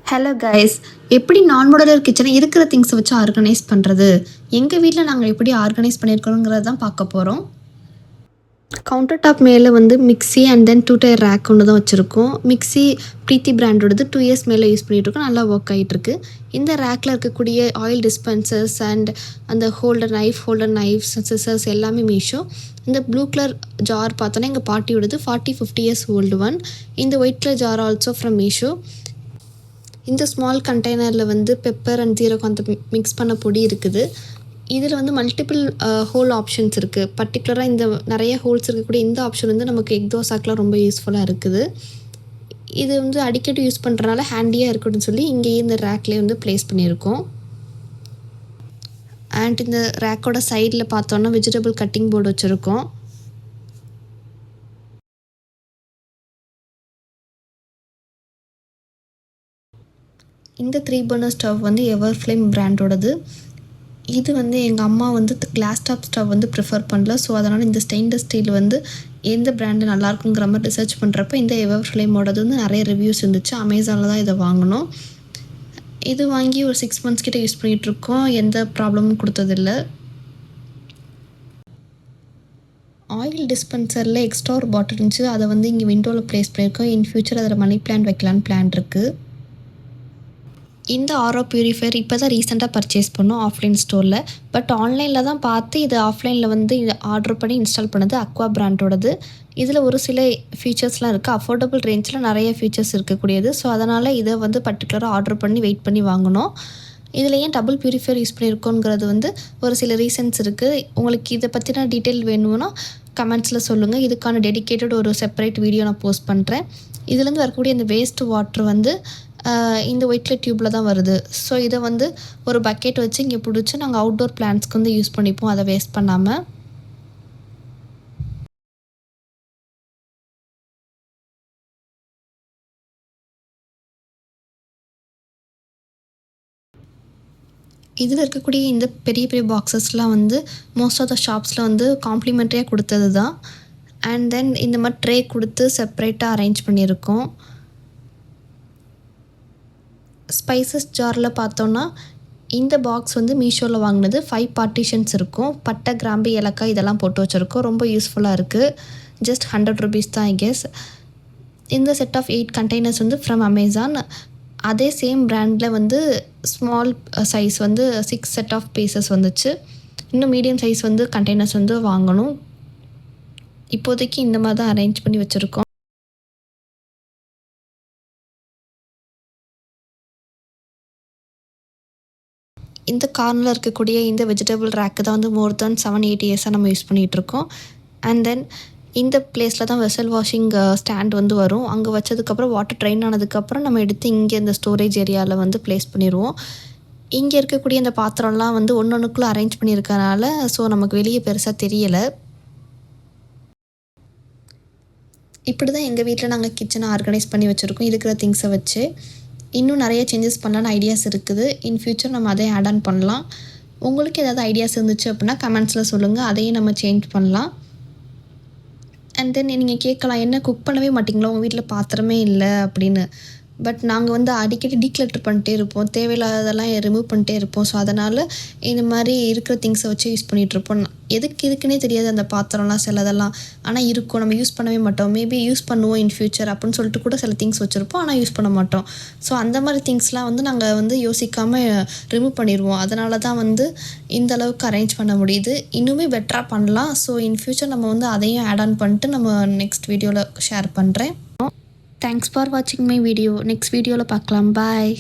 Hello guys, எப்படி நான் modular கிச்சனை இருக்கிற திங்ஸை வச்சு ஆர்கனைஸ் பண்ணுறது, எங்கள் வீட்டில் நாங்கள் எப்படி ஆர்கனைஸ் பண்ணியிருக்கிறோங்கிறது தான் பார்க்க போகிறோம். கவுண்டர் டாப் மேலே வந்து mixie and then 2 tier rack ஒன்று தான் வச்சுருக்கோம். மிக்ஸி ப்ரீத்தி பிராண்டோடது 2 இயர்ஸ் மேலே யூஸ் பண்ணிகிட்ருக்கோம், நல்லா ஒர்க் ஆகிட்டுருக்கு. இந்த ரேக்கில் இருக்கக்கூடிய ஆயில் டிஸ்பென்சர்ஸ் அண்ட் அந்த நைஃப்ஸ் சிசர்ஸ் எல்லாமே மீஷோ. இந்த ப்ளூ கலர் ஜார் பார்த்தோன்னா எங்கள் பாட்டியோடது 40-50 இயர்ஸ் ஓல்டு ஒன். இந்த white colour jar also from Meesho. இந்த ஸ்மால் கண்டெய்னரில் வந்து பெப்பர் அண்ட் ஜீரகம் அந்த மிக்ஸ் பண்ண பொடி இருக்குது. இதில் வந்து மல்டிபிள் ஹோல் ஆப்ஷன்ஸ் இருக்குது. பர்டிகுலராக இந்த நிறைய ஹோல்ஸ் இருக்கக்கூடிய இந்த ஆப்ஷன் வந்து நமக்கு எக் தோசாக்கெலாம் ரொம்ப யூஸ்ஃபுல்லாக இருக்குது. இது வந்து அடிக்கடி யூஸ் பண்ணுறனால ஹேண்டியாக இருக்கணும்னு சொல்லி இங்கேயே இந்த ரேக்லேயே வந்து ப்ளேஸ் பண்ணியிருக்கோம். அண்ட் இந்த ரேக்கோட சைடில் பார்த்தோன்னா வெஜிடபிள் கட்டிங் போர்டு வச்சுருக்கோம். இந்த 3 பர்னர் ஸ்டவ் வந்து எவர் ஃப்ளேம் பிராண்டோடது. இது வந்து எங்கள் அம்மா வந்து கிளாஸ் டாப் ஸ்டவ் வந்து ப்ரிஃபர் பண்ணல. ஸோ அதனால் இந்த ஸ்டெயின்லெஸ் ஸ்டீல் வந்து எந்த பிராண்டு நல்லாயிருக்குங்கிற மாதிரி ரிசர்ச் பண்ணுறப்ப இந்த எவர் ஃப்ளேமோடது வந்து நிறைய ரிவ்யூஸ் இருந்துச்சு. அமேசானில் தான் இதை வாங்கினோம். இது வாங்கி ஒரு 6 months கிட்டே யூஸ் பண்ணிகிட்ருக்கோம், எந்த ப்ராப்ளமும் கொடுத்ததில்ல. ஆயில் டிஸ்பென்சரில் எக்ஸ்ட்ரா ஒரு பாட்டில் இருந்துச்சு, அதை வந்து இங்கே விண்டோவில் ப்ளேஸ் பண்ணியிருக்கோம். இன் ஃபியூச்சர் அதில் மணி பிளான்ட் வைக்கலான்னு பிளான் இருக்குது. இந்த ஆரோ பியூரிஃபையர் இப்போ தான் ரீசெண்டாக பர்ச்சேஸ் பண்ணோம் ஆஃப்லைன் ஸ்டோரில். பட் ஆன்லைனில் தான் பார்த்து இது ஆஃப்லைனில் வந்து இதை ஆர்டர் பண்ணி இன்ஸ்டால் பண்ணது. அக்வா பிராண்டோடது. இதில் ஒரு சில ஃபீச்சர்ஸ்லாம் இருக்குது. அஃபோர்டபுள் ரேஞ்சில் நிறைய ஃபீச்சர்ஸ் இருக்கக்கூடியது. ஸோ அதனால் இதை வந்து பர்டிகுலராக ஆர்டர் பண்ணி வெயிட் பண்ணி வாங்கினோம். இதில் ஏன் டபுள் பியூரிஃபையர் யூஸ் பண்ணியிருக்கோங்கிறது வந்து ஒரு சில ரீசன்ஸ் இருக்குது. உங்களுக்கு இதை பற்றின டீட்டெயில் வேணும்னா கமெண்ட்ஸில் சொல்லுங்கள். இதுக்கான டெடிக்கேட்டட் ஒரு செப்பரேட் வீடியோ நான் போஸ்ட் பண்ணுறேன். இதுலேருந்து வரக்கூடிய இந்த வேஸ்ட் வாட்ரு வந்து இந்த ஒயிட் கலர் டியூப்பில் தான் வருது. ஸோ இதை வந்து ஒரு பக்கெட் வச்சு இங்கே பிடிச்சி நாங்கள் அவுட்டோர் பிளான்ட்ஸ்க்கு வந்து யூஸ் பண்ணிப்போம், அதை வேஸ்ட் பண்ணாமல். இதில் இருக்கக்கூடிய இந்த பெரிய பெரிய பாக்ஸஸ்லாம் வந்து மோஸ்ட் ஆஃப் த ஷாப்ஸில் வந்து காம்ப்ளிமெண்ட்ரியாக கொடுத்தது தான். அண்ட் தென் இந்த மாதிரி ட்ரே கொடுத்து செப்ரேட்டாக அரேஞ்ச் பண்ணியிருக்கோம். ஸ்பைசஸ் ஜாரில் பார்த்தோன்னா இந்த பாக்ஸ் வந்து மீஷோவில் வாங்கினது. 5 பார்ட்டிஷன்ஸ் இருக்கும். பட்டை, கிராம்பு, ஏலக்காய் இதெல்லாம் போட்டு வச்சுருக்கோம். ரொம்ப யூஸ்ஃபுல்லாக இருக்குது. ஜஸ்ட் 100 rupees தான் ஐ கெஸ். இந்த செட் ஆஃப் 8 கண்டெய்னர்ஸ் வந்து ஃப்ரம் அமேசான். அதே சேம் பிராண்டில் வந்து ஸ்மால் சைஸ் வந்து 6 செட் ஆஃப் பீசஸ் வந்துச்சு. இன்னும் மீடியம் சைஸ் வந்து கண்டெய்னர்ஸ் வந்து வாங்கணும். இப்போதைக்கு இந்த மாதிரி தான் அரேஞ்ச் பண்ணி வச்சுருக்கோம். இந்த கார்னரில் இருக்கக்கூடிய இந்த வெஜிடபிள் ரேக்கு தான் வந்து மோர் தென் 7-8 இயர்ஸாக நம்ம யூஸ் பண்ணிகிட்ருக்கோம். அண்ட் தென் இந்த பிளேஸில் தான் வெசல் வாஷிங் ஸ்டாண்ட் வந்து வரும். அங்கே வச்சதுக்கப்புறம் வாட்டர் ட்ரெயின் ஆனதுக்கப்புறம் நம்ம எடுத்து இங்கே இந்த ஸ்டோரேஜ் ஏரியாவில் வந்து ப்ளேஸ் பண்ணிடுவோம். இங்கே இருக்கக்கூடிய இந்த பாத்திரம்லாம் வந்து ஒன்றொன்றுக்குள்ளே அரேஞ்ச் பண்ணியிருக்கனால ஸோ நமக்கு வெளியே பெருசாக தெரியலை. இப்படி தான் எங்கள் வீட்டில் நாங்கள் கிச்சனை ஆர்கனைஸ் பண்ணி வச்சுருக்கோம் இருக்கிற திங்ஸை வச்சு. இன்னும் நிறைய சேஞ்சஸ் பண்ணலான்னு ஐடியாஸ் இருக்குது. இன் ஃபியூச்சர் நம்ம அதை ஆட் ஆன் பண்ணலாம். உங்களுக்கு ஏதாவது ஐடியாஸ் இருந்துச்சு அப்படின்னா கமெண்ட்ஸில் சொல்லுங்கள், அதையும் நம்ம சேஞ்ச் பண்ணலாம். அண்ட் தென் நீங்கள் கேட்கலாம், என்ன குக் பண்ணவே மாட்டிங்களா, உங்கள் வீட்டில் பாத்திரமே இல்லை அப்படின்னு. பட் நாங்கள் வந்து அடிக்கடி டீக்ளட்டர் பண்ணிட்டே இருப்போம், தேவையில்லாததெல்லாம் ரிமூவ் பண்ணிட்டே இருப்போம். ஸோ அதனால் இந்த மாதிரி இருக்கிற திங்ஸை வச்சு யூஸ் பண்ணிகிட்ருப்போம். எதுக்கு இருக்குன்னே தெரியாது அந்த பாத்திரம்லாம் சிலதெல்லாம். ஆனால் இருக்கும், நம்ம யூஸ் பண்ணவே மாட்டோம். மேபி யூஸ் பண்ணுவோம் இன் ஃபியூச்சர் அப்படின்னு சொல்லிட்டு கூட சில திங்ஸ் வச்சுருப்போம், ஆனால் யூஸ் பண்ண மாட்டோம். ஸோ அந்த மாதிரி திங்ஸ்லாம் வந்து நாங்கள் வந்து யோசிக்காமல் ரிமூவ் பண்ணிடுவோம். அதனால தான் வந்து இந்த அளவுக்கு அரேஞ்ச் பண்ண முடியுது. இன்னுமே பெட்டராக பண்ணலாம். ஸோ இன் ஃபியூச்சர் நம்ம வந்து அதையும் ஆட் ஆன் பண்ணிட்டு நம்ம நெக்ஸ்ட் வீடியோவில் ஷேர் பண்ணுறேன். தேங்க்ஸ் ஃபார் வாட்சிங் மை வீடியோ. நெக்ஸ்ட் வீடியோவில் பார்க்கலாம். பாய்.